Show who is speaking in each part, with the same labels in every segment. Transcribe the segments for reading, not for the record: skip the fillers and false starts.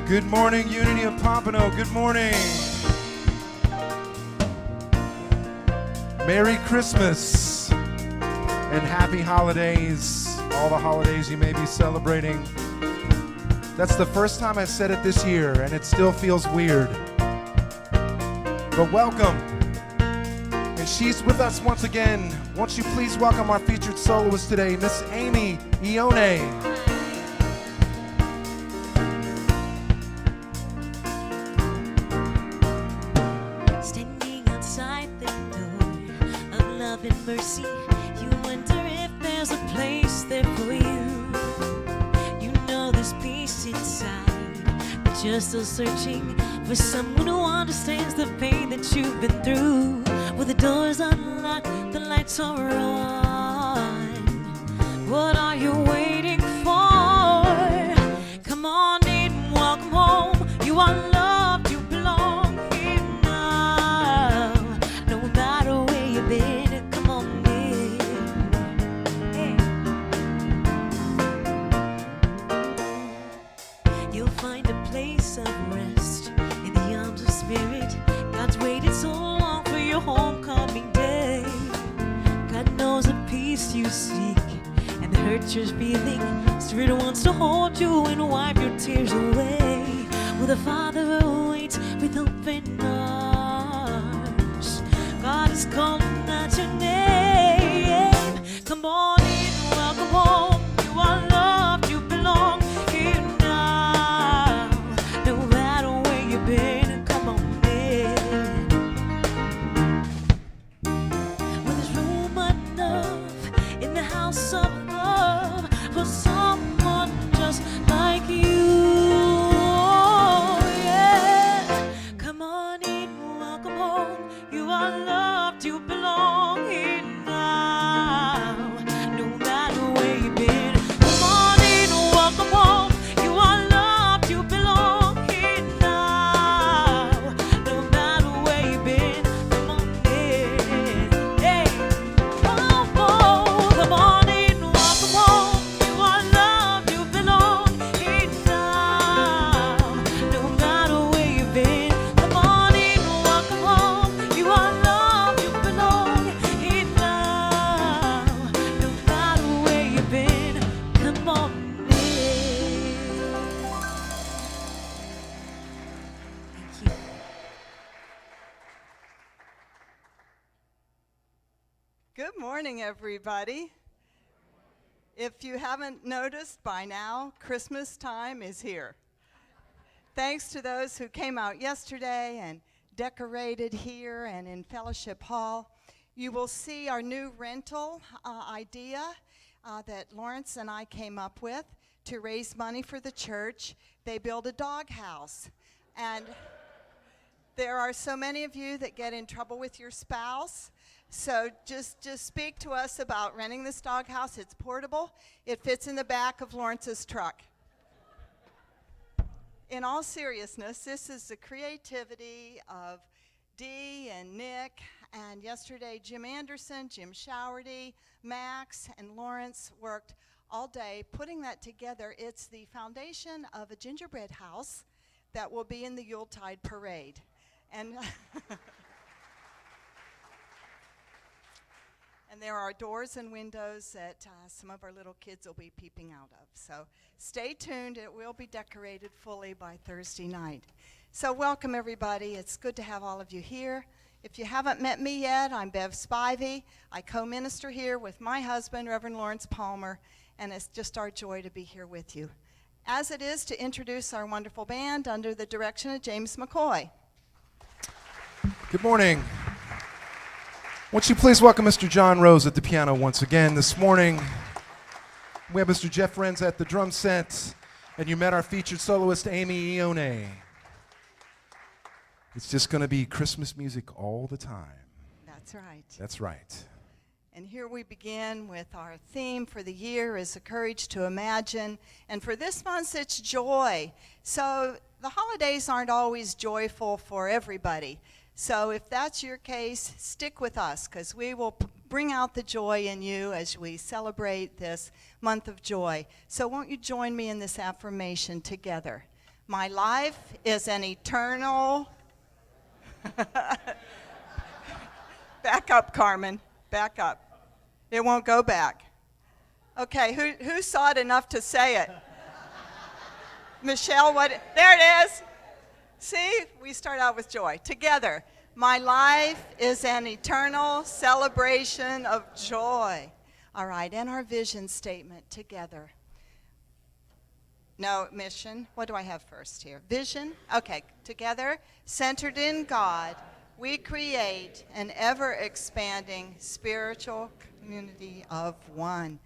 Speaker 1: Good morning, Unity of Pompano. Good morning. Merry Christmas and happy holidays. All the holidays you may be celebrating. That's the first time I've said it this year, and it still feels weird. But welcome. And she's with us once again. Won't you please welcome our featured soloist today, Miss Amy Ione.
Speaker 2: Mercy, you wonder if there's a place there for you. You know there's peace inside, but you're still searching for someone who understands the pain that you've been through. Well, the door's unlocked, the lights are on. What are you waiting for? Come on in, welcome home. You are loved, you belong here now. No matter where you've been. Homecoming day. God knows the peace you seek and the hurt you're feeling. Spirit wants to hold you and wipe your tears away. Well, the Father awaits with open arms. God is calling out your name. Come on in, welcome home. You are loved, you belong here now. No matter where you've been, come on in. House of love for someone just like you. Yeah. Come on in, welcome home. You are loved, you belong here now. No matter where you've been. Come on in, welcome home. You are loved, you belong here now. No matter where you've been. Come on in. Hey. Come on.
Speaker 3: Good morning, everybody. If you haven't noticed by now, Christmas time is here. Thanks to those who came out yesterday and decorated here and in Fellowship Hall. You will see our new rental idea that Lawrence and I came up with to raise money for the church. They build a doghouse. And there are so many of you that get in trouble with your spouse. So just speak to us about renting this doghouse. It's portable. It fits in the back of Lawrence's truck. In all seriousness, this is the creativity of Dee and Nick, and yesterday Jim Anderson, Jim Showerty, Max, and Lawrence worked all day putting that together. It's the foundation of a gingerbread house that will be in the Yuletide parade. And And there are doors and windows that some of our little kids will be peeping out of. So stay tuned. It will be decorated fully by Thursday night. So welcome, everybody. It's good to have all of you here. If you haven't met me yet, I'm Bev Spivey. I co-minister here with my husband, Reverend Lawrence Palmer, and it's just our joy to be here with you. As it is to introduce our wonderful band under the direction of James McCoy.
Speaker 1: Good morning. Won't you please welcome Mr. John Rose at the piano once again this morning. We have Mr. Jeff Renz at the drum set, and you met our featured soloist, Amy Ione. It's just going to be Christmas music all the time.
Speaker 3: That's right.
Speaker 1: That's right.
Speaker 3: And here we begin with our theme for the year is the courage to imagine. And for this month, it's joy. So the holidays aren't always joyful for everybody. So if that's your case, stick with us, because we will bring out the joy in you as we celebrate this month of joy. So won't you join me in this affirmation together? My life is an eternal... Back up, Carmen. Back up. It won't go back. Okay, who saw it enough to say it? Michelle, what? There it is. See, we start out with joy. Together, my life is an eternal celebration of joy. All right, and our vision statement together. No, mission. What do I have first here? Vision. Okay, together, centered in God, we create an ever-expanding spiritual community of one.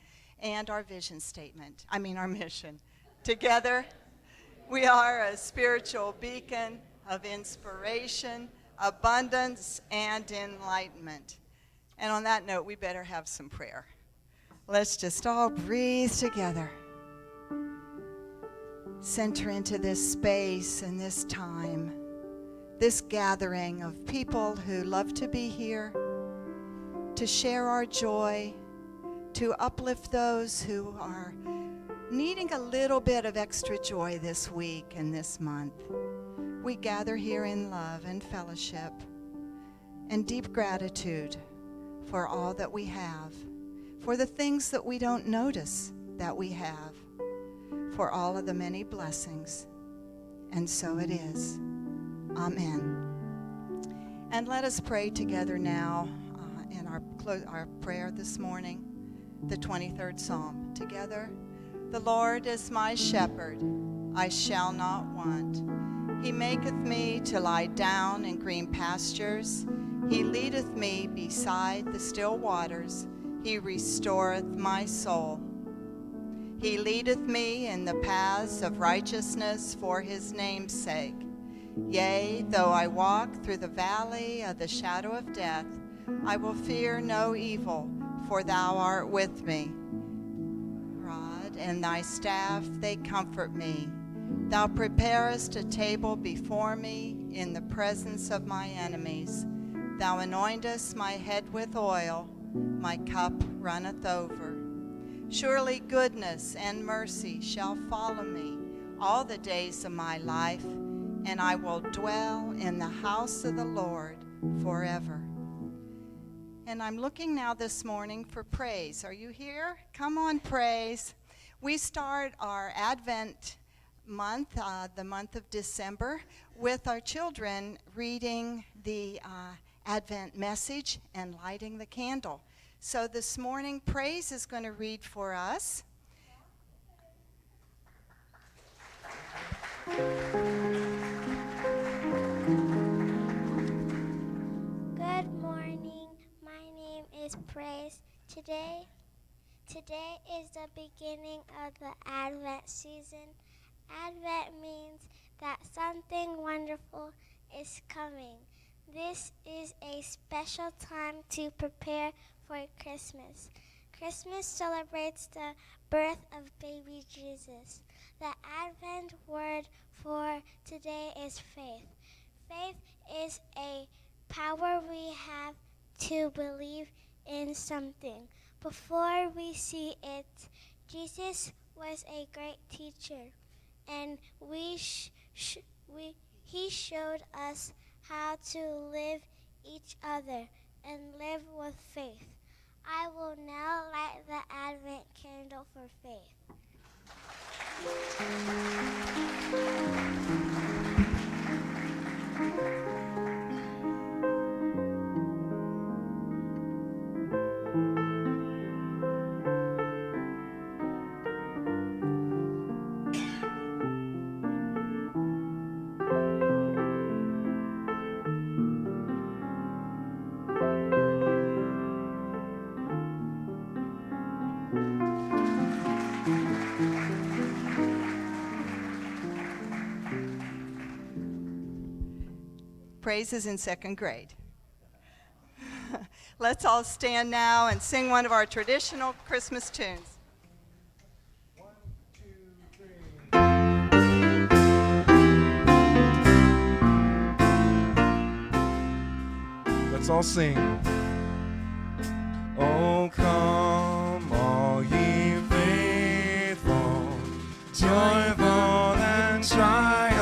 Speaker 3: And our vision statement, our mission. Together, we are a spiritual beacon of inspiration, abundance, and enlightenment. And on that note, we better have some prayer. Let's just all breathe together. Center into this space and this time, this gathering of people who love to be here, to share our joy, to uplift those who are needing a little bit of extra joy this week and this month. We gather here in love and fellowship and deep gratitude for all that we have, for the things that we don't notice that we have, for all of the many blessings. And so it is. Amen. And let us pray together now in our prayer this morning, the 23rd Psalm. Together, the Lord is my shepherd, I shall not want. He maketh me to lie down in green pastures. He leadeth me beside the still waters. He restoreth my soul. He leadeth me in the paths of righteousness for his name's sake. Yea, though I walk through the valley of the shadow of death, I will fear no evil, for thou art with me. Rod and thy staff, they comfort me. Thou preparest a table before me in the presence of my enemies. Thou anointest my head with oil, my cup runneth over. Surely goodness and mercy shall follow me all the days of my life, and I will dwell in the house of the Lord forever. And I'm looking now this morning for praise. Are you here? Come on, praise. We start our Advent month, the month of December, with our children reading the Advent message and lighting the candle. So this morning, Praise is going to read for us.
Speaker 4: Good morning. My name is Praise. Today is the beginning of the Advent season. Advent means that something wonderful is coming. This is a special time to prepare for Christmas. Christmas celebrates the birth of baby Jesus. The Advent word for today is faith. Faith is a power we have to believe in something before we see it. Jesus was a great teacher, and he showed us how to live each other and live with faith. I will now light the Advent candle for faith.
Speaker 3: Praise is in second grade. Let's all stand now and sing one of our traditional Christmas tunes.
Speaker 1: 1, 2, 3. Let's all sing. Oh, come, all ye faithful, joyful and triumphant.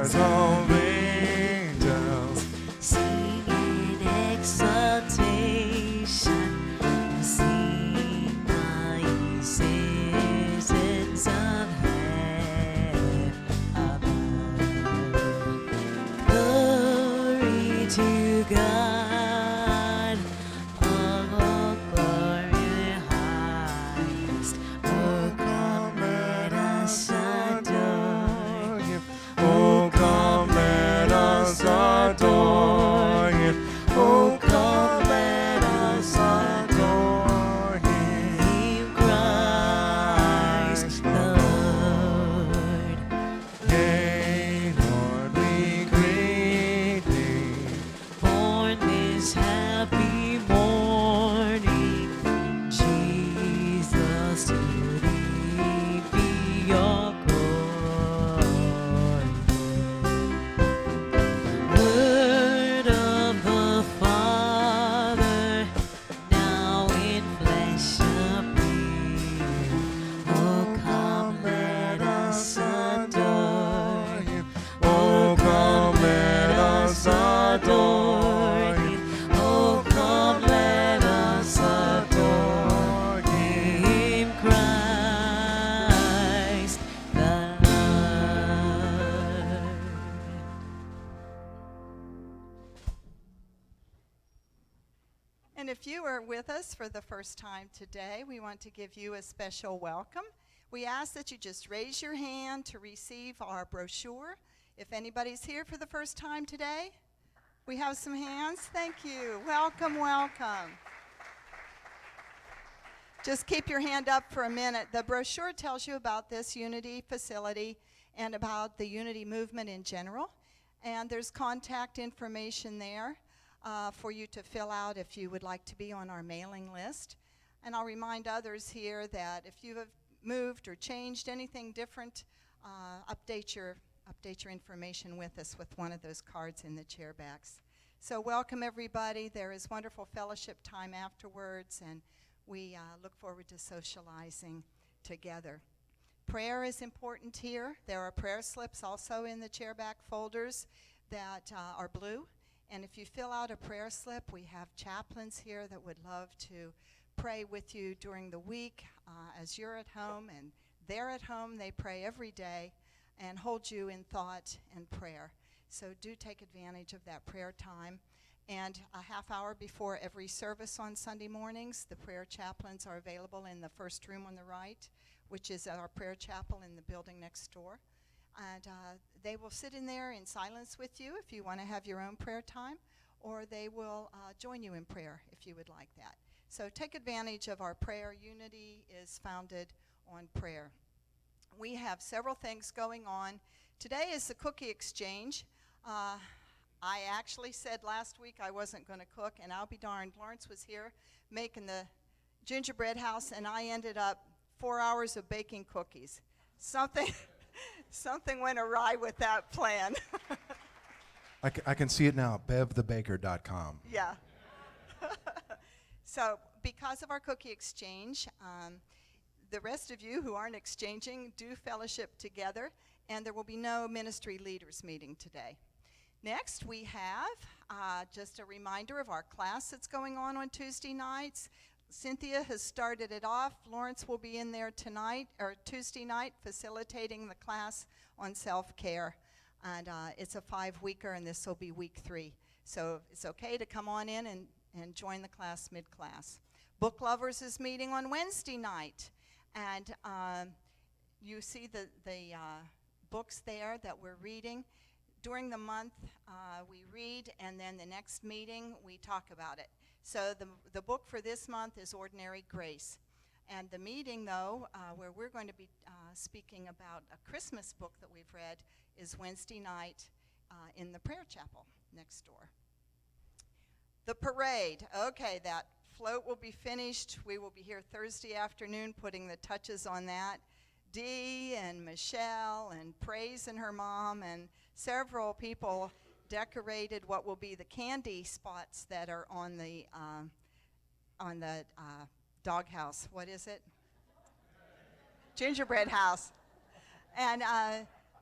Speaker 1: choirs of angels,
Speaker 2: singing exaltation, sing my citizens of heaven above. Glory to God, all glory highest. Oh, come let us adore Him.
Speaker 1: oh come let us adore Him. Oh come let us adore Him.
Speaker 2: Christ the Lord.
Speaker 1: Yea, Lord, we greet Thee.
Speaker 2: Born this happy morning, Jesus, to Thee be your glory. Word of the Father, now in flesh appeared. Oh, come let us adore Him.
Speaker 1: Oh, come let us adore Him.
Speaker 2: Oh, come let us adore Him, Christ the Lord.
Speaker 3: And if you are with us for the first time today, we want to give you a special welcome. We ask that you just raise your hand to receive our brochure. If anybody's here for the first time today, we have some hands. Thank you. Welcome, welcome. Just keep your hand up for a minute. The brochure tells you about this Unity facility and about the Unity movement in general. And there's contact information there for you to fill out if you would like to be on our mailing list. And I'll remind others here that if you have moved or changed anything different, update your information with us with one of those cards in the chair backs. So welcome everybody. There is wonderful fellowship time afterwards, and we look forward to socializing together. Prayer is important here. There are prayer slips also in the chair back folders that are blue. And if you fill out a prayer slip, we have chaplains here that would love to pray with you during the week as you're at home and they're at home. They pray every day and hold you in thought and prayer. So do take advantage of that prayer time. And a half hour before every service on Sunday mornings, the prayer chaplains are available in the first room on the right, which is our prayer chapel in the building next door. And they will sit in there in silence with you if you want to have your own prayer time, or they will join you in prayer if you would like that. So take advantage of our prayer. Unity is founded on prayer. We have several things going on. Today is the cookie exchange. I actually said last week I wasn't going to cook, and I'll be darned, Lawrence was here making the gingerbread house, and I ended up 4 hours of baking cookies. Something went awry with that plan.
Speaker 1: I can see it now, bevthebaker.com.
Speaker 3: Yeah. So because of our cookie exchange, the rest of you who aren't exchanging do fellowship together, and there will be no ministry leaders meeting today. Next, we have just a reminder of our class that's going on Tuesday nights. Cynthia has started it off. Lawrence will be in there tonight, or Tuesday night, facilitating the class on self-care. And it's a 5-weeker, and this will be week 3. So it's okay to come on in and join the class mid-class. Book Lovers is meeting on Wednesday night. And you see the books there that we're reading. During the month, we read, and then the next meeting, we talk about it. So the book for this month is Ordinary Grace. And the meeting, though, where we're going to be speaking about a Christmas book that we've read, is Wednesday night in the prayer chapel next door. The parade. Okay, that float will be finished. We will be here Thursday afternoon putting the touches on that. Dee and Michelle and Praise and her mom and several people decorated what will be the candy spots that are on the doghouse. What is it? Gingerbread house. And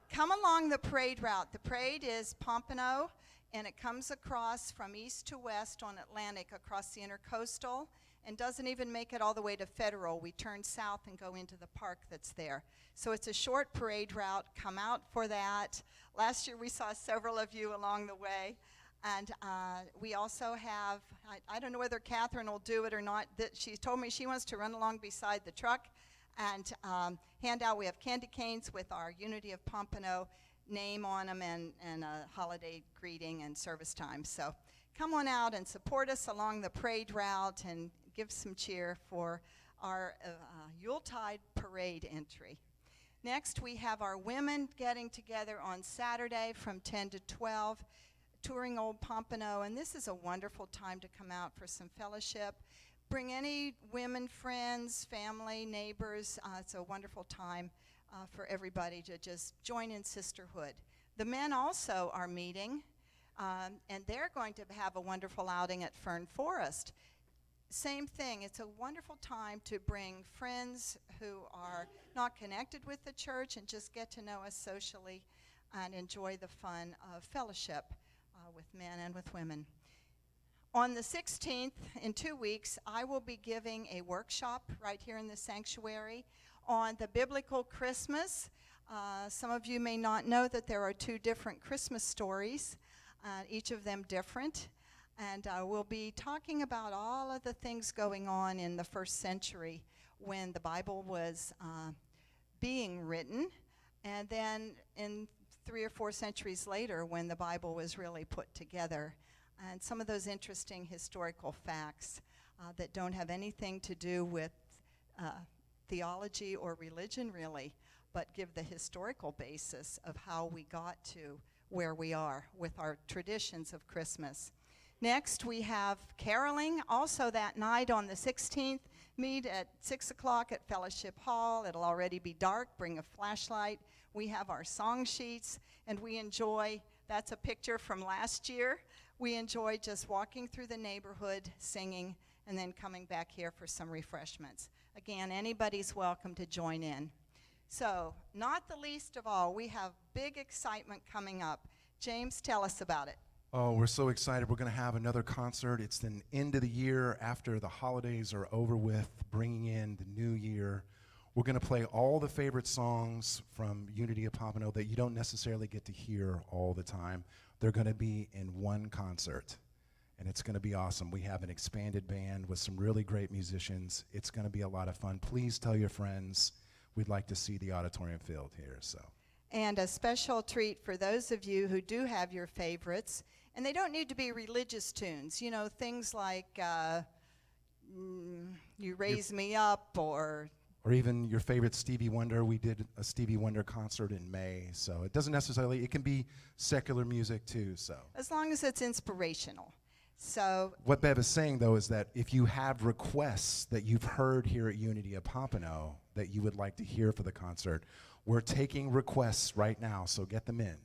Speaker 3: come along the parade route. The parade is Pompano, and it comes across from east to west on Atlantic across the intercoastal and doesn't even make it all the way to Federal. We turn south and go into the park that's there. So it's a short parade route. Come out for that. Last year we saw several of you along the way. And we also have, I don't know whether Catherine will do it or not. She told me she wants to run along beside the truck and hand out. We have candy canes with our Unity of Pompano name on them and a holiday greeting and service time. So come on out and support us along the parade route and give some cheer for our Yuletide parade entry. Next, we have our women getting together on Saturday from 10 to 12, touring Old Pompano, and this is a wonderful time to come out for some fellowship. Bring any women friends, family, neighbors. It's a wonderful time for everybody to just join in sisterhood. The men also are meeting, and they're going to have a wonderful outing at Fern Forest. Same thing, it's a wonderful time to bring friends who are not connected with the church and just get to know us socially and enjoy the fun of fellowship with men and with women. On the 16th, in 2 weeks, I will be giving a workshop right here in the sanctuary on the biblical Christmas. Some of you may not know that there are 2 different Christmas stories, each of them different. And we'll be talking about all of the things going on in the first century when the Bible was being written, and then in 3 or 4 centuries later when the Bible was really put together. And some of those interesting historical facts that don't have anything to do with theology or religion really, but give the historical basis of how we got to where we are with our traditions of Christmas. Next, we have caroling, also that night on the 16th. Meet at 6 o'clock at Fellowship Hall. It'll already be dark. Bring a flashlight. We have our song sheets, and we enjoy, that's a picture from last year. We enjoy just walking through the neighborhood, singing, and then coming back here for some refreshments. Again, anybody's welcome to join in. So, not the least of all, we have big excitement coming up. James, tell us about it.
Speaker 1: Oh, we're so excited. We're going to have another concert. It's the end of the year after the holidays are over with, bringing in the new year. We're going to play all the favorite songs from Unity of Pompano that you don't necessarily get to hear all the time. They're going to be in one concert, and it's going to be awesome. We have an expanded band with some really great musicians. It's going to be a lot of fun. Please tell your friends. We'd like to see the auditorium filled here.
Speaker 3: And a special treat for those of you who do have your favorites. And they don't need to be religious tunes, you know, things like You Raise Me Up or
Speaker 1: even your favorite Stevie Wonder. We did a Stevie Wonder concert in May, so it doesn't necessarily, it can be secular music too, so.
Speaker 3: As long as it's inspirational. So
Speaker 1: what Bev is saying, though, is that if you have requests that you've heard here at Unity of Pompano that you would like to hear for the concert, we're taking requests right now, so get them in.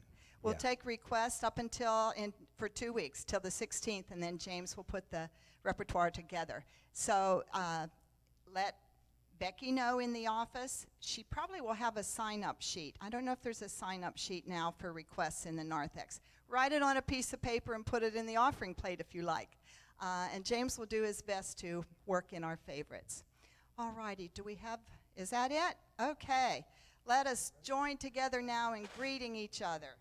Speaker 3: We'll take requests up until for 2 weeks, till the 16th, and then James will put the repertoire together. So let Becky know in the office. She probably will have a sign-up sheet. I don't know if there's a sign-up sheet now for requests in the narthex. Write it on a piece of paper and put it in the offering plate if you like. And James will do his best to work in our favorites. All righty, is that it? Okay. Let us join together now in greeting each other.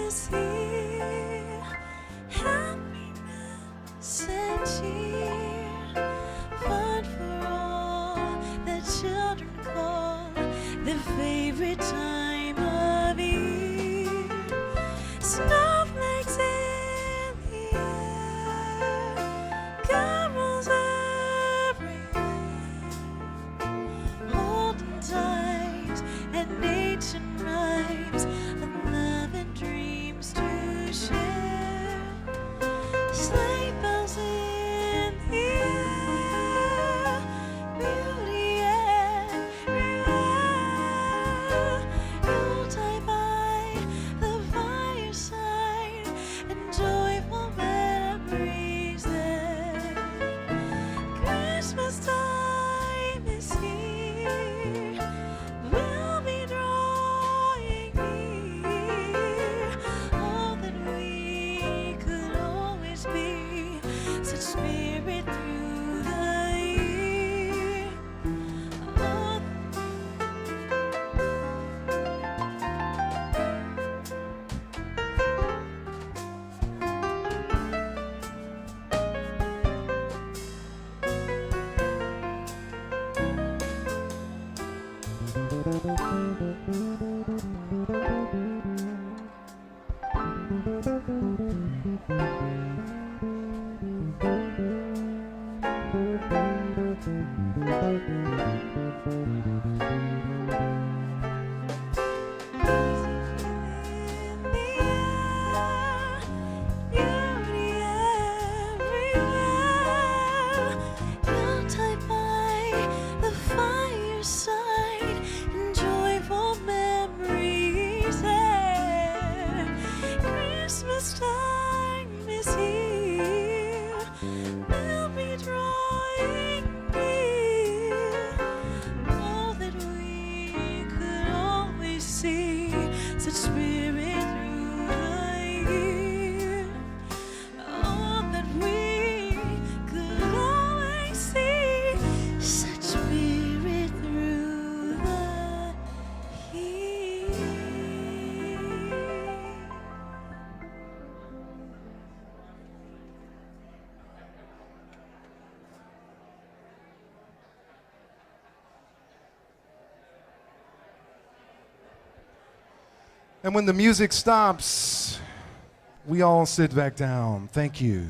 Speaker 2: is here. Happiness and cheer. Fun for all the children call their favorite time of year. Snowflakes in the air, carols everywhere, olden times and ancient rhymes of love and dreams to share. Sleigh bells in the air, beauty everywhere. Yuletide by the fireside and joyful memories there. Christmas time is here. We'll be drawing near. Oh, that we could always be such spirit through the year. Oh, in the air, beauty everywhere. Yuletide by the fireside and joyful memories there. Christmas time is here. We'll be drawing near. Oh, that we could always see such spirit through the year. Oh, that we could always see such spirit through the year.
Speaker 1: And when the music stops, we all sit back down. Thank you.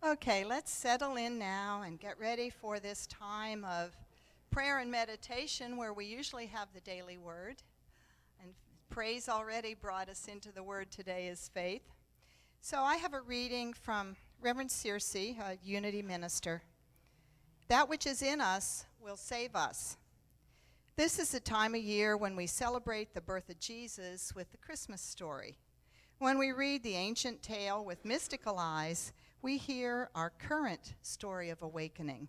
Speaker 3: Okay, let's settle in now and get ready for this time of prayer and meditation where we usually have the daily word. And praise already brought us into the word today is faith. So I have a reading from Reverend Circe, a Unity minister. That which is in us will save us. This is the time of year when we celebrate the birth of Jesus with the Christmas story. When we read the ancient tale with mystical eyes, we hear our current story of awakening.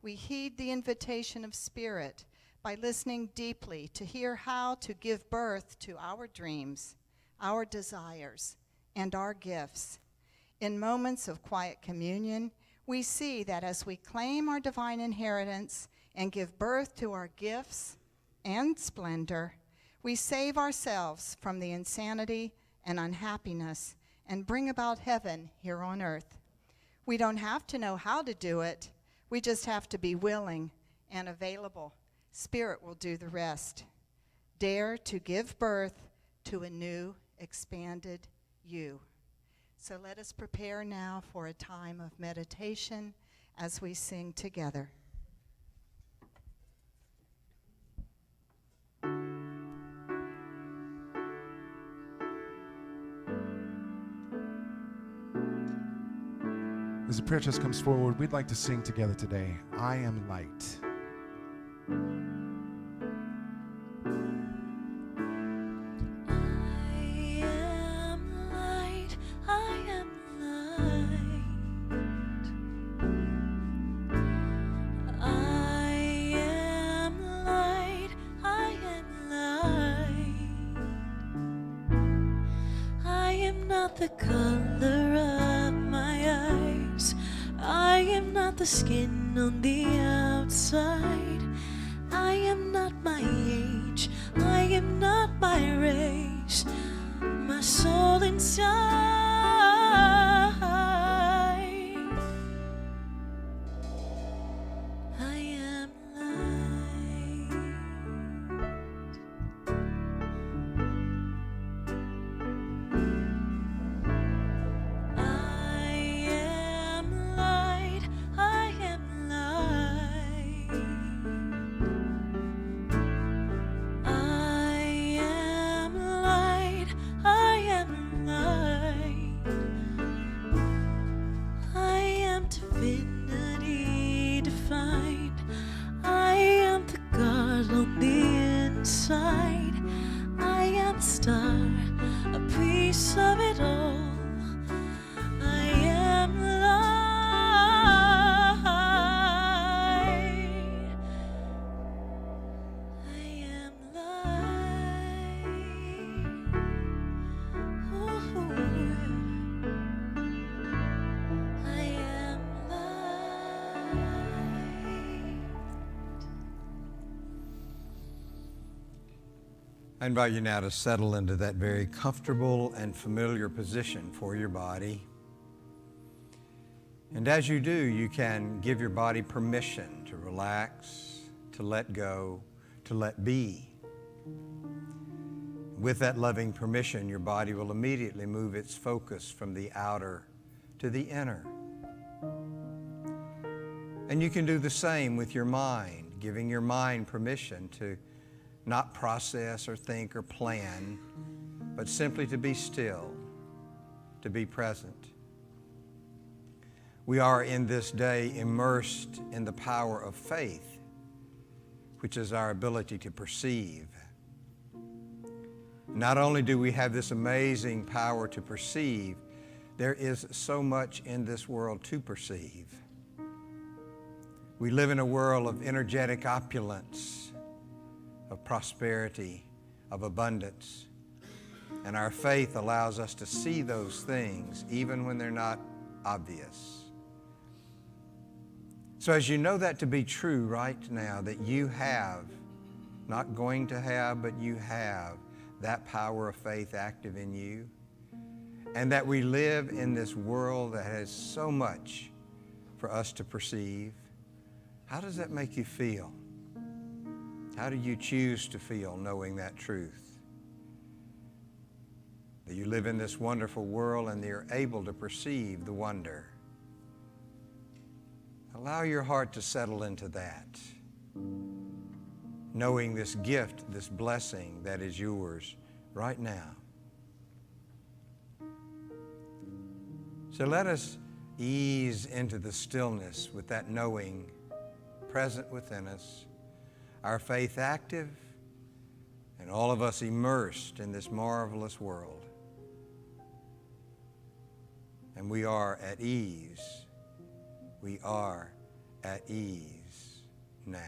Speaker 3: We heed the invitation of Spirit by listening deeply to hear how to give birth to our dreams, our desires, and our gifts. In moments of quiet communion, we see that as we claim our divine inheritance and give birth to our gifts and splendor, we save ourselves from the insanity and unhappiness and bring about heaven here on earth. We don't have to know how to do it. We just have to be willing and available. Spirit will do the rest. Dare to give birth to a new, expanded you. So let us prepare now for a time of meditation as we sing together.
Speaker 1: As the prayer chest comes forward, we'd like to sing together today, I Am Light.
Speaker 2: The color of my eyes, I am not the skin on the outside. I am not my age. I am not my race. My soul inside. I am light. I am light. I am light. I am light. I am light. I am divinity defined. I am the God on the inside. I am a star, a piece of it all. I am light. I am light. Ooh. I am light.
Speaker 5: I invite you now to settle into that very comfortable and familiar position for your body. And as you do, you can give your body permission to relax, to let go, to let be. With that loving permission, your body will immediately move its focus from the outer to the inner. And you can do the same with your mind, giving your mind permission to not process or think or plan, but simply to be still, to be present. We are in this day immersed in the power of faith, which is our ability to perceive. Not only do we have this amazing power to perceive, there is so much in this world to perceive. We live in a world of energetic opulence, of prosperity, of abundance. And our faith allows us to see those things even when they're not obvious. So as you know that to be true right now, that you have, not going to have, but you have that power of faith active in you, and that we live in this world that has so much for us to perceive, how does that make you feel? How do you choose to feel knowing that truth? That you live in this wonderful world and you're able to perceive the wonder. Allow your heart to settle into that, knowing this gift, this blessing that is yours right now. So let us ease into the stillness with that knowing present within us, our faith active, and all of us immersed in this marvelous world. And we are at ease. We are at ease now.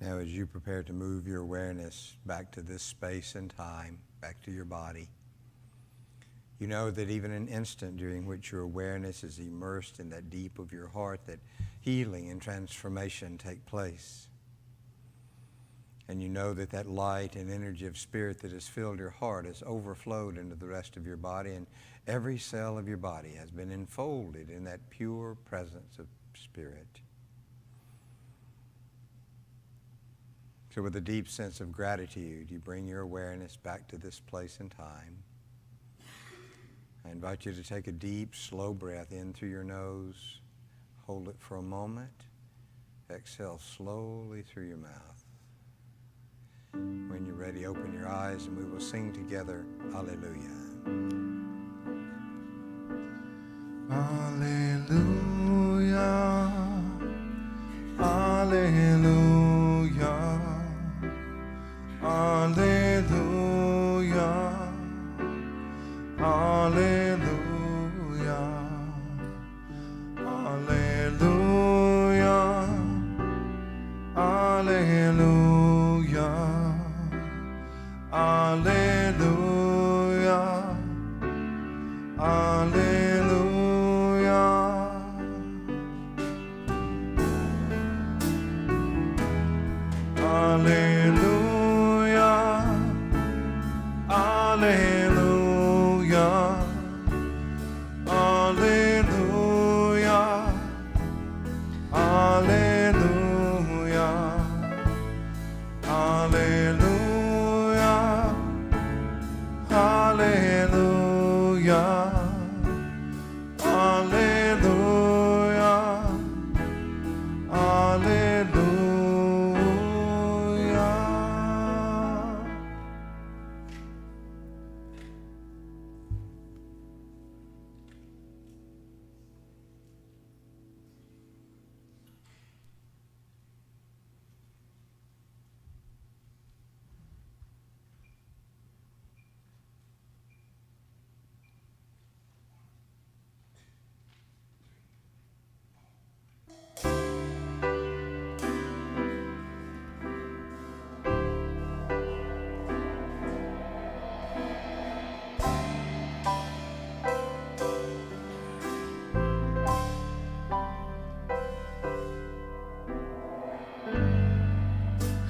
Speaker 5: Now, as you prepare to move your awareness back to this space and time, back to your body, you know that even an instant during which your awareness is immersed in that deep of your heart, that healing and transformation take place. And you know that that light and energy of spirit that has filled your heart has overflowed into the rest of your body, and every cell of your body has been enfolded in that pure presence of spirit. So with a deep sense of gratitude, you bring your awareness back to this place and time. I invite you to take a deep, slow breath in through your nose. Hold it for a moment. Exhale slowly through your mouth. When you're ready, open your eyes and we will sing together, Hallelujah.
Speaker 1: Hallelujah. Hallelujah. Hallelujah. Hallelujah. Hallelujah. Hallelujah. Hallelujah. Hallelujah. Hallelujah. Hallelujah. Hallelujah. Hallelujah. Hallelujah. Hallelujah. Hallelujah. Hallelujah.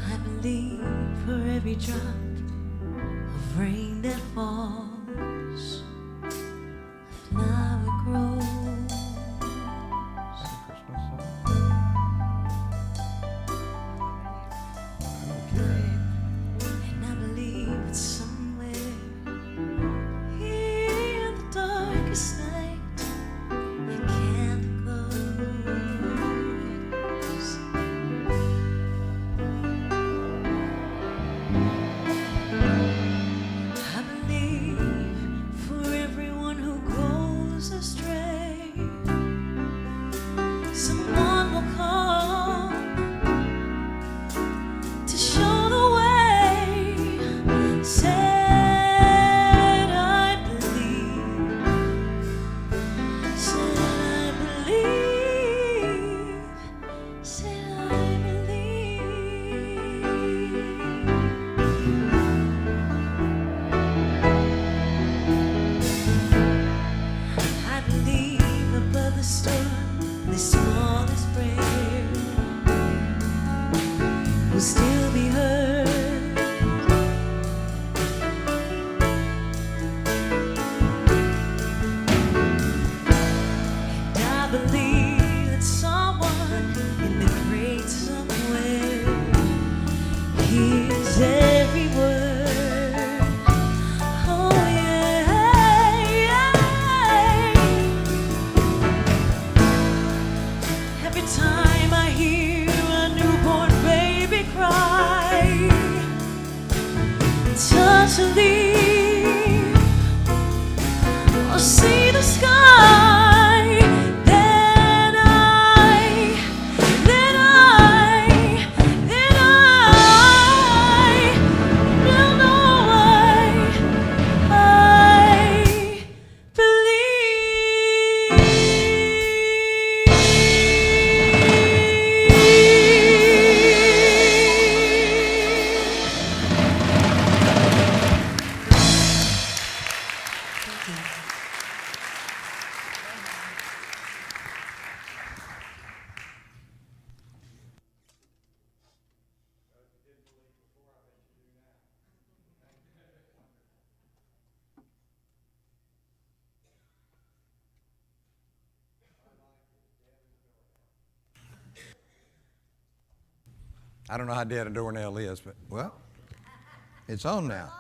Speaker 2: I believe for every drop of rain that falls, a flower grows. And I believe that somewhere in the darkest night, your candle glows. I believe for everyone who goes astray, someone will come to show the way. Said I believe. Said I believe. Said I believe. I believe above the storm, the smallest prayer will still be heard. And I believe that someone in the great somewhere hears every word. Oh yeah, yeah. Every time I hear a newborn baby cry, touch a leaf or see the sky, then I will know I believe.
Speaker 5: I don't know how dead a doornail is, but, well, it's on now.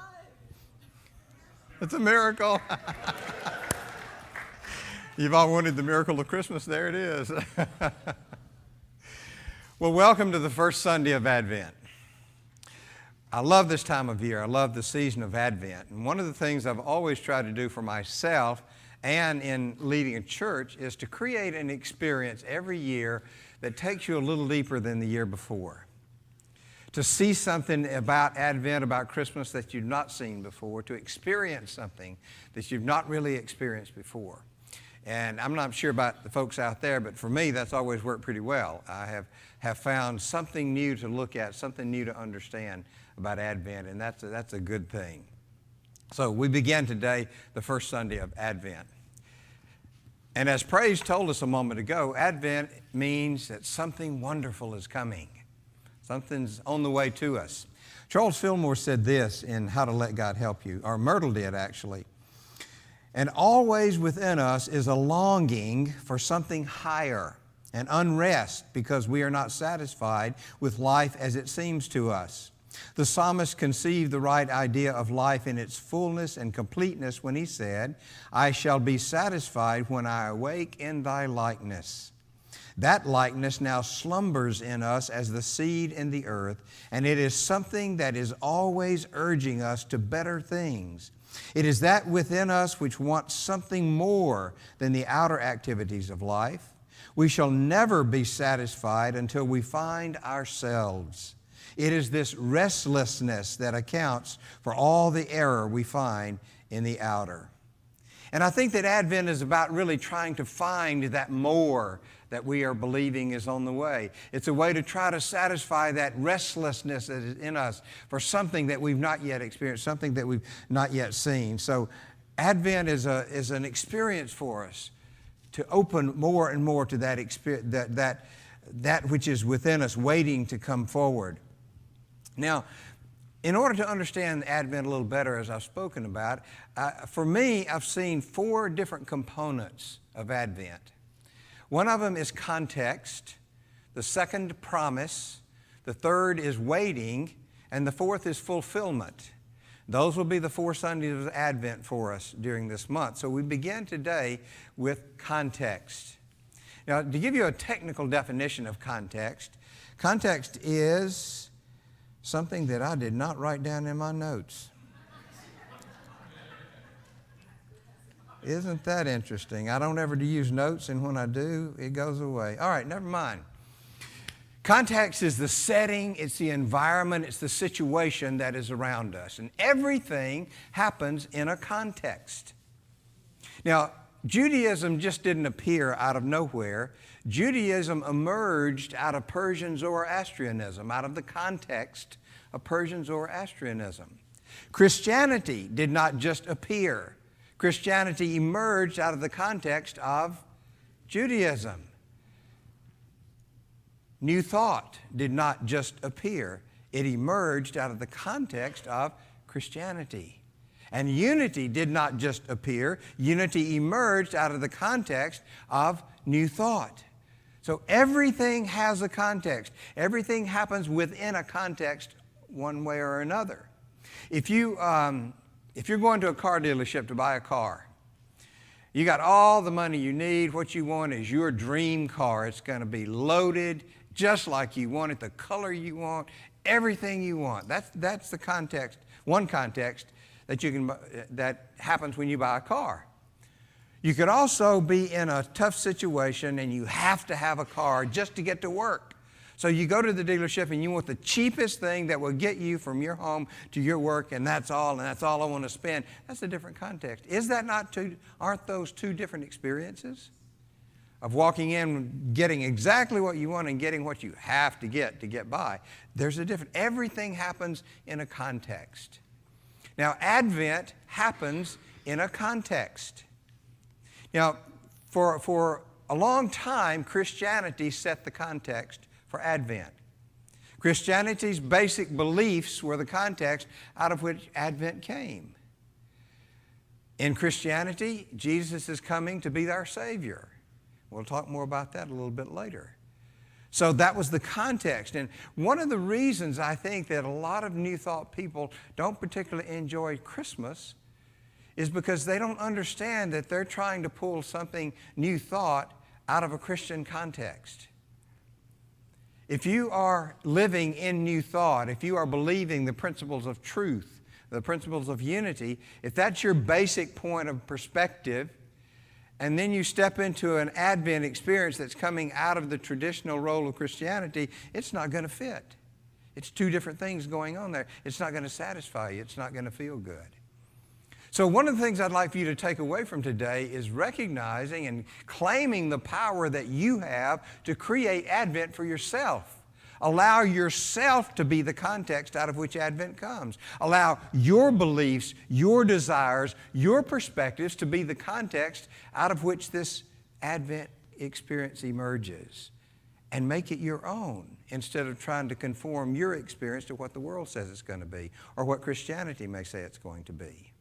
Speaker 5: It's a miracle. You've all wanted the miracle of Christmas. There it is. Well, welcome to the first Sunday of Advent. I love this time of year. I love the season of Advent. And one of the things I've always tried to do for myself and in leading a church is to create an experience every year that takes you a little deeper than the year before. To see something about Advent, about Christmas that you've not seen before, to experience something that you've not really experienced before. And I'm not sure about the folks out there, but for me, that's always worked pretty well. I have found something new to look at, something new to understand about Advent, and that's a good thing. So we begin today, the first Sunday of Advent. And as Praise told us a moment ago, Advent means that something wonderful is coming. Something's on the way to us. Charles Fillmore said this in How to Let God Help You, or Myrtle did actually. And always within us is a longing for something higher, an unrest because we are not satisfied with life as it seems to us. The psalmist conceived the right idea of life in its fullness and completeness when he said, I shall be satisfied when I awake in thy likeness. That likeness now slumbers in us as the seed in the earth, and it is something that is always urging us to better things. It is that within us which wants something more than the outer activities of life. We shall never be satisfied until we find ourselves. It is this restlessness that accounts for all the error we find in the outer. And I think that Advent is about really trying to find that more that we are believing is on the way. It's a way to try to satisfy that restlessness that is in us for something that we've not yet experienced, something that we've not yet seen. So Advent is an experience for us to open more and more to that experience, that which is within us waiting to come forward. Now, in order to understand Advent a little better, as I've spoken about, for me, I've seen 4 different components of Advent. One of them is context, the second, promise, the third is waiting, and the fourth is fulfillment. Those will be the 4 Sundays of Advent for us during this month. So we begin today with context. Now, to give you a technical definition of context is something that I did not write down in my notes. Isn't that interesting? I don't ever use notes, and when I do, it goes away. All right, never mind. Context is the setting, it's the environment, it's the situation that is around us. And everything happens in a context. Now, Judaism just didn't appear out of nowhere. Judaism emerged out of Persian Zoroastrianism, out of the context of Persian Zoroastrianism. Christianity did not just appear. Christianity emerged out of the context of Judaism. New thought did not just appear. It emerged out of the context of Christianity. And unity did not just appear. Unity emerged out of the context of new thought. So everything has a context. Everything happens within a context one way or another. If you're going to a car dealership to buy a car, you got all the money you need. What you want is your dream car. It's going to be loaded just like you want it, the color you want, everything you want. That's the context, one context that happens when you buy a car. You could also be in a tough situation and you have to have a car just to get to work. So you go to the dealership and you want the cheapest thing that will get you from your home to your work, and that's all I want to spend. That's a different context. Is that not aren't those 2 different experiences? Of walking in, getting exactly what you want and getting what you have to get by. There's a difference. Everything happens in a context. Now, Advent happens in a context. Now, for a long time, Christianity set the context for Advent. Christianity's basic beliefs were the context out of which Advent came. In Christianity, Jesus is coming to be our Savior. We'll talk more about that a little bit later. So that was the context. And one of the reasons I think that a lot of New Thought people don't particularly enjoy Christmas is because they don't understand that they're trying to pull something New Thought out of a Christian context. If you are living in New Thought, if you are believing the principles of truth, the principles of unity, if that's your basic point of perspective, and then you step into an Advent experience that's coming out of the traditional role of Christianity, it's not going to fit. It's two different things going on there. It's not going to satisfy you. It's not going to feel good. So one of the things I'd like for you to take away from today is recognizing and claiming the power that you have to create Advent for yourself. Allow yourself to be the context out of which Advent comes. Allow your beliefs, your desires, your perspectives to be the context out of which this Advent experience emerges. And make it your own instead of trying to conform your experience to what the world says it's going to be or what Christianity may say it's going to be.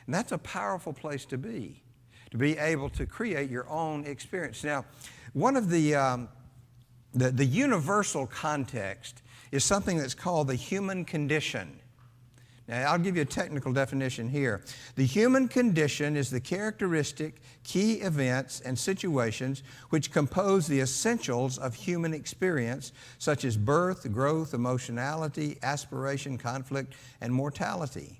Speaker 5: And that's a powerful place to be able to create your own experience. Now, one of the universal context is something that's called the human condition. Now, I'll give you a technical definition here. The human condition is the characteristic, key events, and situations which compose the essentials of human experience, such as birth, growth, emotionality, aspiration, conflict, and mortality.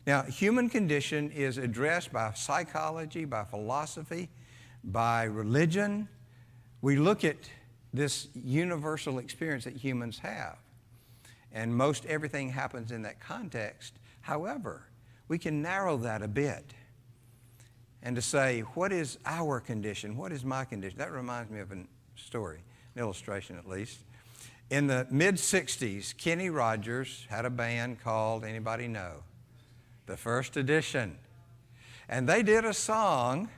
Speaker 5: Now, human condition is addressed by psychology, by philosophy, by religion. We look at this universal experience that humans have. And most everything happens in that context. However, we can narrow that a bit and to say, what is our condition? What is my condition? That reminds me of a story, an illustration at least. In the mid-'60s, Kenny Rogers had a band called, anybody know? The First Edition. And they did a song,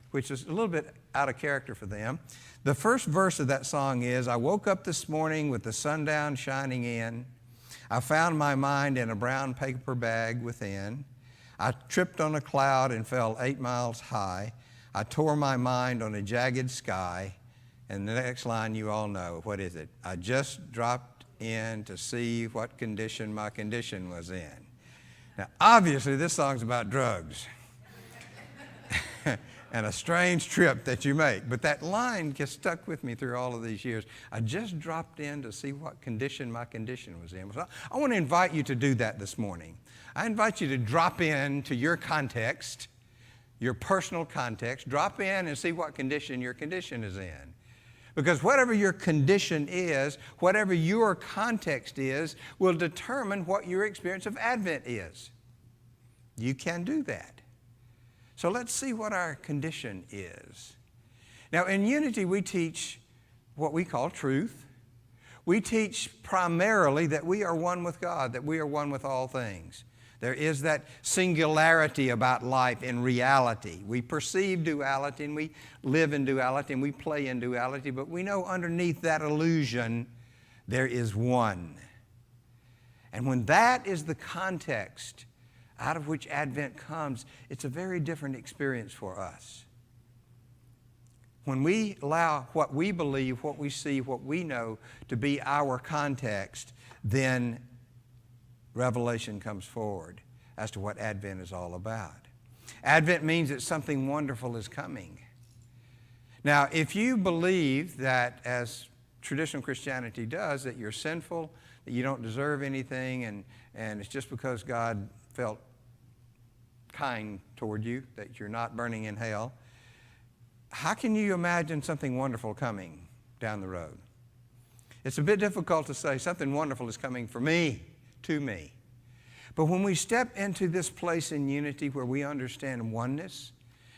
Speaker 5: which is a little bit out of character for them. The first verse of that song is, I woke up this morning with the sundown shining in. I found my mind in a brown paper bag within. I tripped on a cloud and fell 8 miles high. I tore my mind on a jagged sky. And the next line you all know. What is it? I just dropped in to see what condition my condition was in. Now, obviously, this song's about drugs and a strange trip that you make. But that line gets stuck with me through all of these years. I just dropped in to see what condition my condition was in. So I want to invite you to do that this morning. I invite you to drop in to your context, your personal context. Drop in and see what condition your condition is in. Because whatever your condition is, whatever your context is, will determine what your experience of Advent is. You can do that. So let's see what our condition is. Now, in Unity, we teach what we call truth. We teach primarily that we are one with God, that we are one with all things. There is that singularity about life in reality. We perceive duality and we live in duality and we play in duality, but we know underneath that illusion there is one. And when that is the context out of which Advent comes, it's a very different experience for us. When we allow what we believe, what we see, what we know to be our context, then revelation comes forward as to what Advent is all about. Advent means that something wonderful is coming. Now, if you believe that, as traditional Christianity does, that you're sinful, that you don't deserve anything, and it's just because God felt kind toward you, that you're not burning in hell, how can you imagine something wonderful coming down the road? It's a bit difficult to say something wonderful is coming for me, to me. But when we step into this place in unity where we understand oneness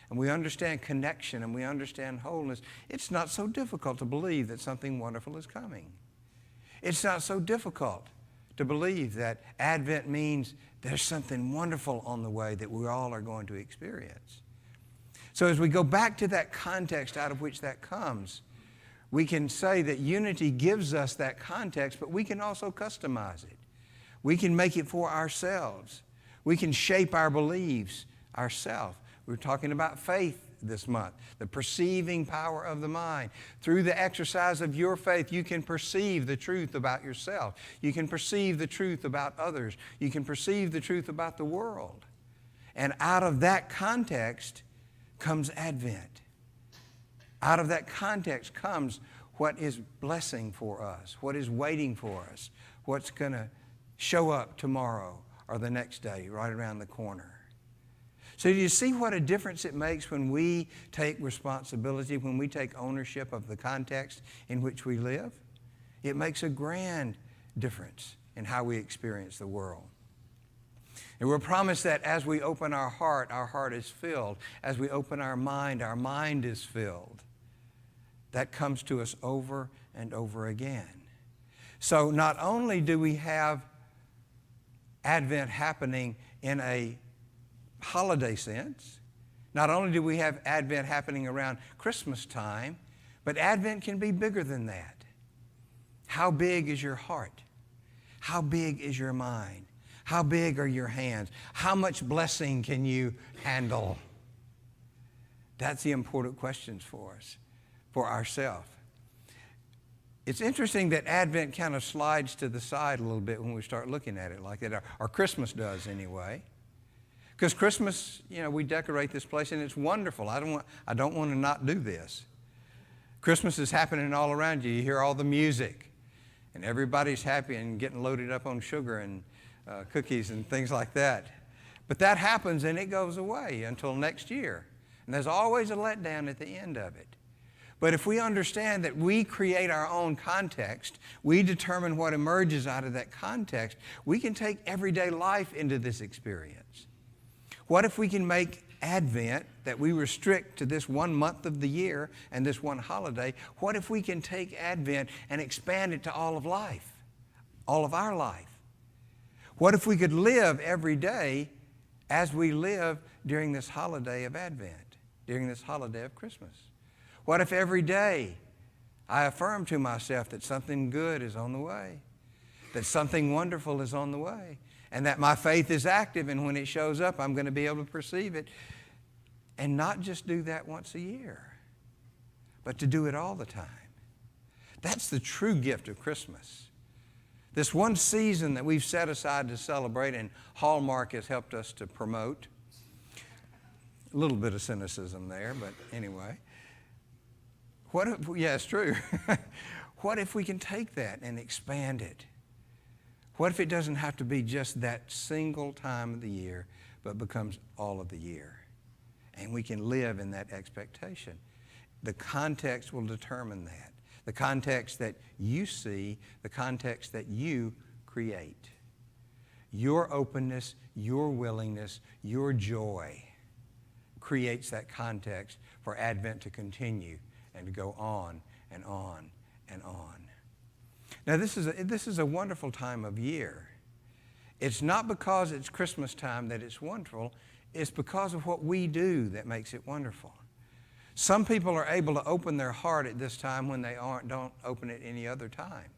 Speaker 5: and we understand connection and we understand wholeness, it's not so difficult to believe that something wonderful is coming. It's not so difficult to believe that Advent means there's something wonderful on the way that we all are going to experience. So as we go back to that context out of which that comes, we can say that unity gives us that context, but we can also customize it. We can make it for ourselves. We can shape our beliefs ourselves. We were talking about faith this month. The perceiving power of the mind. Through the exercise of your faith, you can perceive the truth about yourself. You can perceive the truth about others. You can perceive the truth about the world. And out of that context comes Advent. Out of that context comes what is blessing for us, what is waiting for us, what's going to show up tomorrow or the next day, right around the corner. So do you see what a difference it makes when we take responsibility, when we take ownership of the context in which we live? It makes a grand difference in how we experience the world. And we're promised that as we open our heart is filled. As we open our mind is filled. That comes to us over and over again. So not only do we have Advent happening in a holiday sense, not only do we have Advent happening around Christmas time, but Advent can be bigger than that. How big is your heart? How big is your mind? How big are your hands? How much blessing can you handle? That's the important questions for us, for ourselves. It's interesting that Advent kind of slides to the side a little bit when we start looking at it like that, or Christmas does anyway. Because Christmas, we decorate this place and it's wonderful. I don't want to not do this. Christmas is happening all around you. You hear all the music and everybody's happy and getting loaded up on sugar and cookies and things like that. But that happens and it goes away until next year. And there's always a letdown at the end of it. But if we understand that we create our own context, we determine what emerges out of that context, we can take everyday life into this experience. What if we can make Advent, that we restrict to this 1 month of the year and this one holiday, what if we can take Advent and expand it to all of life, all of our life? What if we could live every day as we live during this holiday of Advent, during this holiday of Christmas? What if every day I affirm to myself that something good is on the way, that something wonderful is on the way, and that my faith is active, and when it shows up, I'm going to be able to perceive it, and not just do that once a year, but to do it all the time. That's the true gift of Christmas. This one season that we've set aside to celebrate, and Hallmark has helped us to promote. A little bit of cynicism there, but anyway. Yeah, it's true. What if we can take that and expand it? What if it doesn't have to be just that single time of the year, but becomes all of the year? And we can live in that expectation. The context will determine that. The context that you see, the context that you create. Your openness, your willingness, your joy creates that context for Advent to continue and to go on and on and on. Now, this is a wonderful time of year. It's not because it's Christmas time that it's wonderful. It's because of what we do that makes it wonderful. Some people are able to open their heart at this time when they don't open it any other time.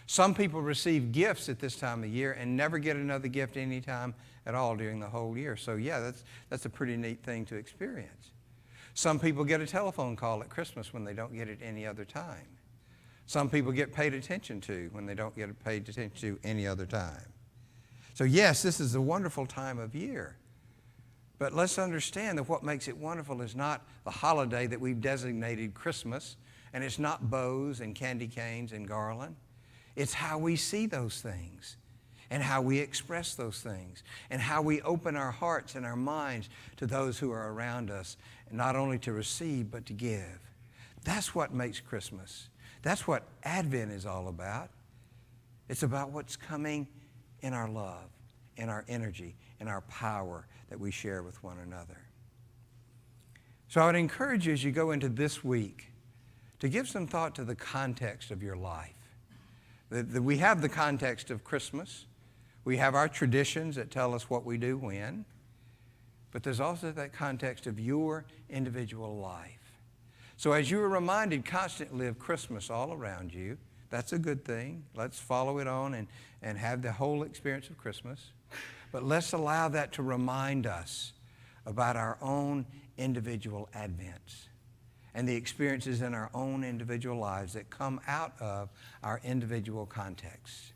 Speaker 5: Some people receive gifts at this time of year and never get another gift any time at all during the whole year. So yeah, that's a pretty neat thing to experience. Some people get a telephone call at Christmas when they don't get it any other time. Some people get paid attention to when they don't get paid attention to any other time. So yes, this is a wonderful time of year. But let's understand that what makes it wonderful is not the holiday that we've designated Christmas, and it's not bows and candy canes and garland. It's how we see those things and how we express those things and how we open our hearts and our minds to those who are around us, not only to receive but to give. That's what makes Christmas. That's what Advent is all about. It's about what's coming in our love, in our energy, in our power that we share with one another. So I would encourage you as you go into this week to give some thought to the context of your life. We have the context of Christmas. We have our traditions that tell us what we do when. But there's also that context of your individual life. So as you are reminded constantly of Christmas all around you, that's a good thing. Let's follow it on and have the whole experience of Christmas. But let's allow that to remind us about our own individual Advents and the experiences in our own individual lives that come out of our individual contexts.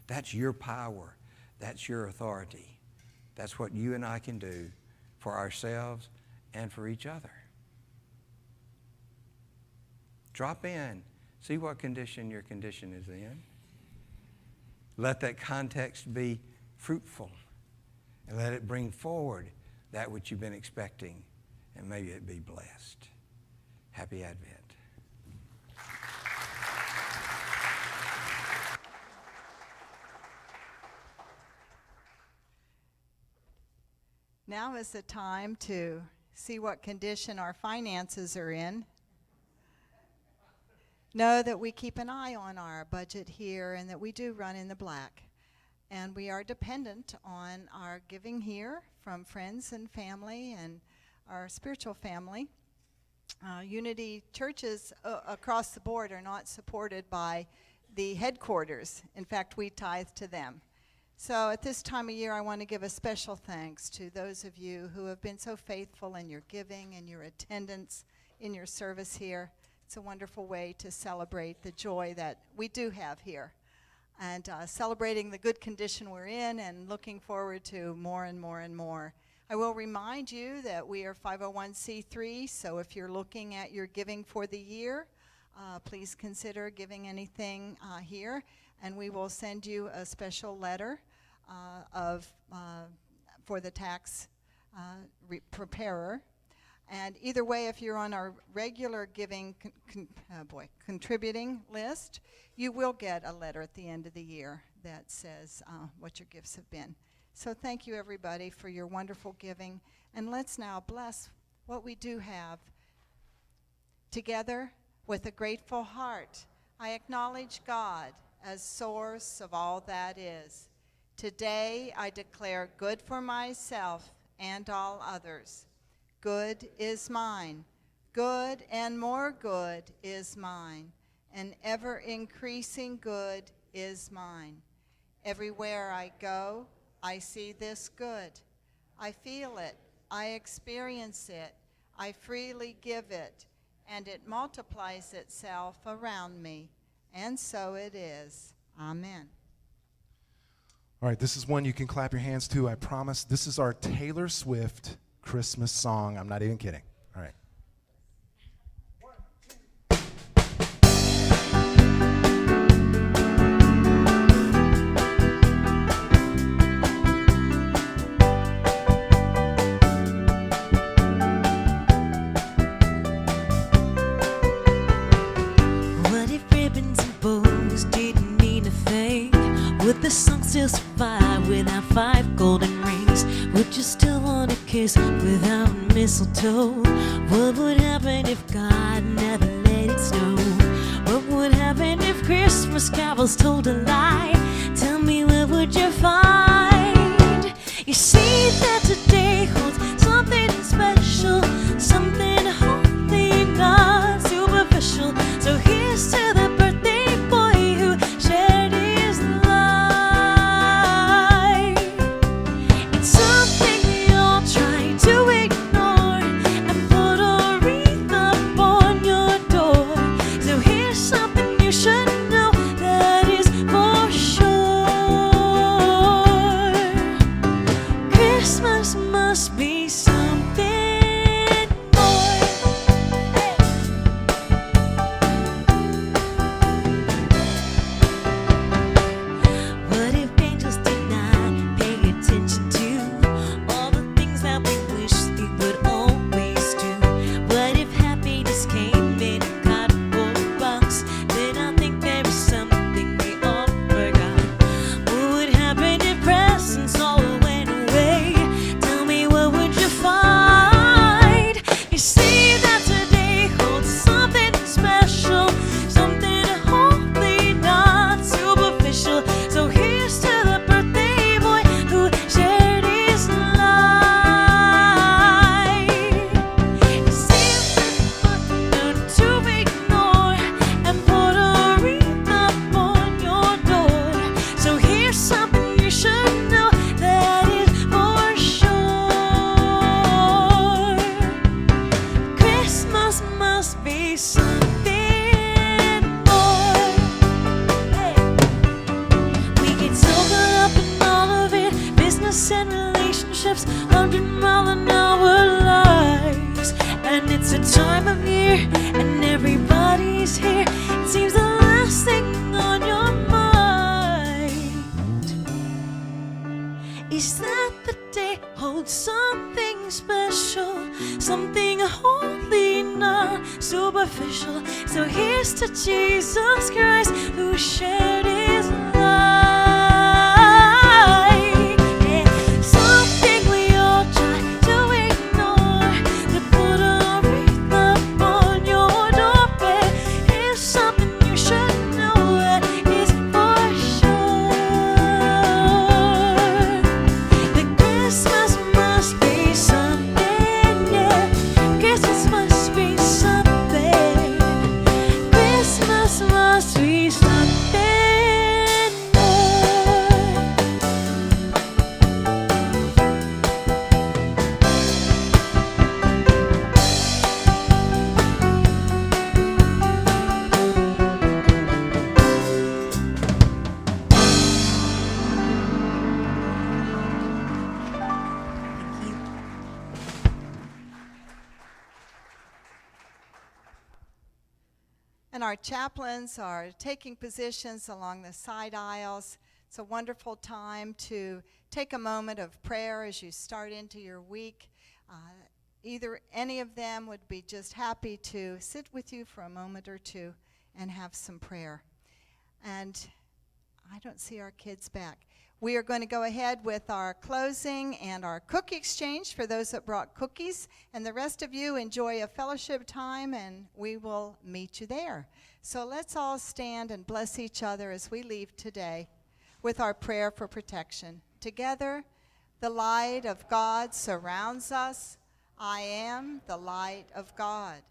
Speaker 5: That's your power. That's your authority. That's what you and I can do for ourselves and for each other. Drop in. See what condition your condition is in. Let that context be fruitful, and let it bring forward that which you've been expecting, and maybe it be blessed. Happy Advent.
Speaker 3: Now is the time to see what condition our finances are in. Know that we keep an eye on our budget here and that we do run in the black. And we are dependent on our giving here from friends and family and our spiritual family. Unity churches across the board are not supported by the headquarters. In fact, we tithe to them. So at this time of year, I want to give a special thanks to those of you who have been so faithful in your giving and your attendance in your service here. It's a wonderful way to celebrate the joy that we do have here, and celebrating the good condition we're in and looking forward to more and more and more. I will remind you that we are 501c3, so if you're looking at your giving for the year, please consider giving anything here, and we will send you a special letter for the tax preparer. And either way, if you're on our regular giving, contributing list, you will get a letter at the end of the year that says what your gifts have been. So thank you, everybody, for your wonderful giving. And let's now bless what we do have. Together, with a grateful heart, I acknowledge God as source of all that is. Today, I declare good for myself and all others. Good is mine. Good and more good is mine. And ever-increasing good is mine. Everywhere I go, I see this good. I feel it. I experience it. I freely give it. And it multiplies itself around me. And so it is. Amen.
Speaker 1: All right, this is one you can clap your hands to, I promise. This is our Taylor Swift Christmas song. I'm not even kidding. All right.
Speaker 2: What if ribbons and bows didn't mean a thing? Would the song still survive without 5 golden rings? Would you still want a kiss without mistletoe? What would happen if God never let it snow? What would happen if Christmas carols told a lie? Tell me, what would you find? You see that today holds something special, something holy, not superficial. So here's to the birthday boy who shared his life. It's something we all try to ignore and put a wreath up on your door. So here's something you should know that is for sure. Christmas superficial. So here's to Jesus Christ who shared his life. Yeah. Something we all try to ignore, to put a wreath upon your doorway, is something you should know that is for sure. The Christmas must be something, yeah. Christmas must be something. Christmas must be something, yeah.
Speaker 3: And our chaplains are taking positions along the side aisles. It's a wonderful time to take a moment of prayer as you start into your week. Either any of them would be just happy to sit with you for a moment or two and have some prayer. And I don't see our kids back. We are going to go ahead with our closing and our cookie exchange for those that brought cookies. And the rest of you enjoy a fellowship time, and we will meet you there. So let's all stand and bless each other as we leave today with our prayer for protection. Together, the light of God surrounds us. I am the light of God.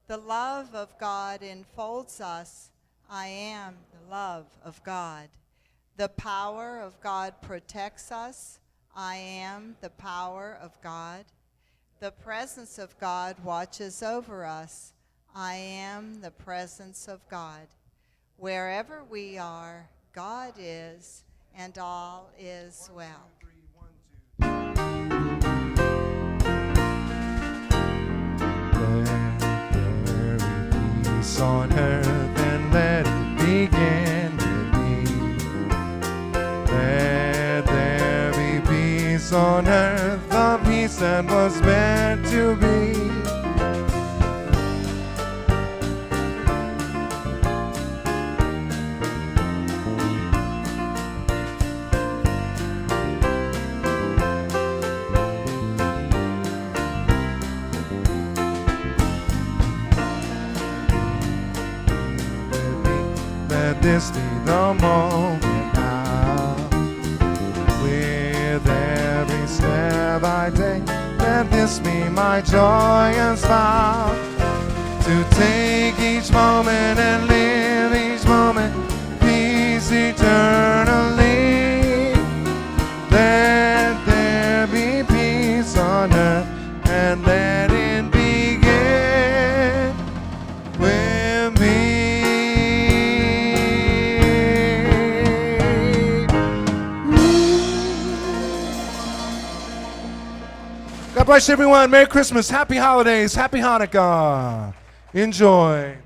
Speaker 3: The love of God enfolds us. I am the love of God. The power of God protects us. I am the power of God. The presence of God watches over us. I am the presence of God. Wherever we are, God is, and all is well.
Speaker 1: Let there be peace on earth, and let it begin with me. Let there be peace on earth, the peace that was meant to be. Let this be the moment now. With every step I take, let this be my joy and smile. To take each moment and live each moment, peace eternally. Let there be peace on earth, and let it begin with me. God bless everyone. Merry Christmas. Happy holidays. Happy Hanukkah. Enjoy.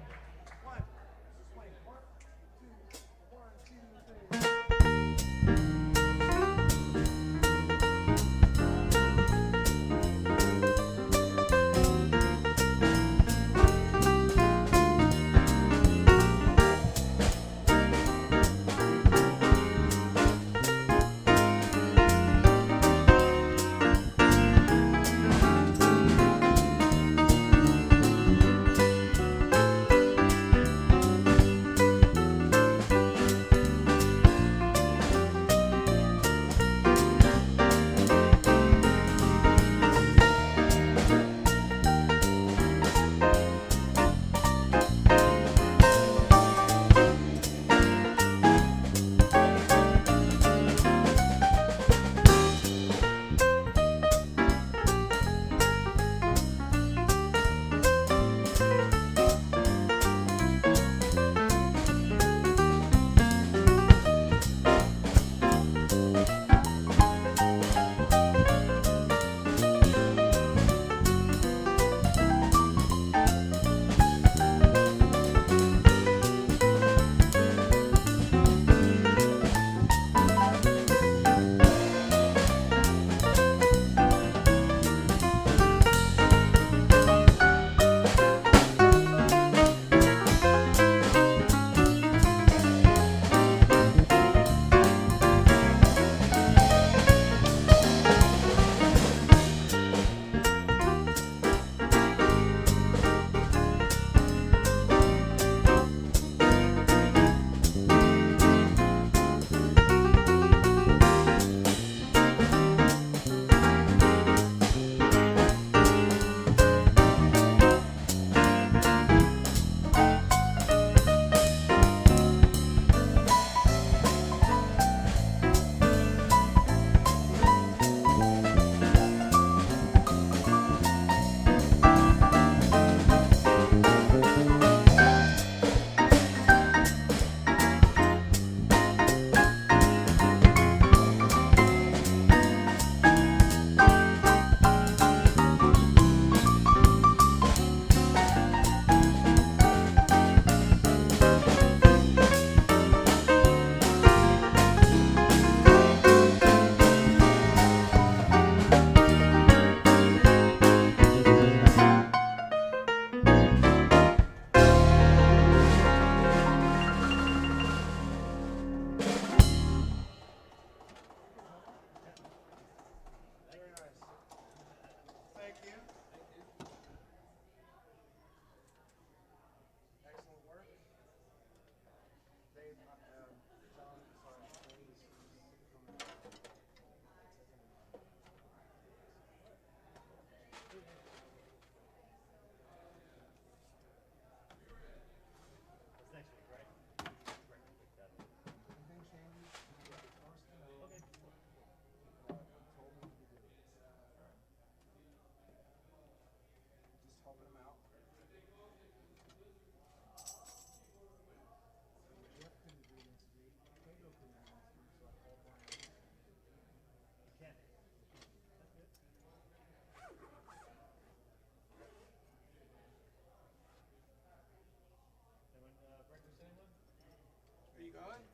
Speaker 6: Going?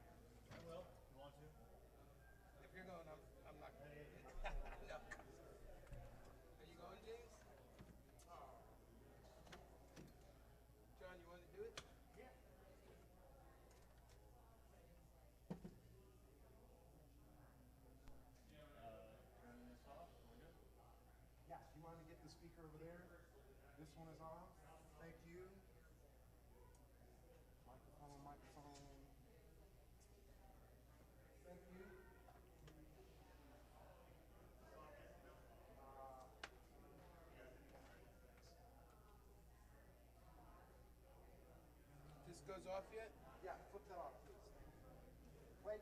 Speaker 6: I will. You want to? If you're going, I'm not going. No. Are you going, James? John, you want to do it? Yeah.
Speaker 1: Turning this off. We're good? Yeah. You want to get the speaker over there? This one is off. Thank you. Microphone, microphone. Thank you.
Speaker 6: This goes off yet?
Speaker 1: Yeah, flip that off, please. Wait.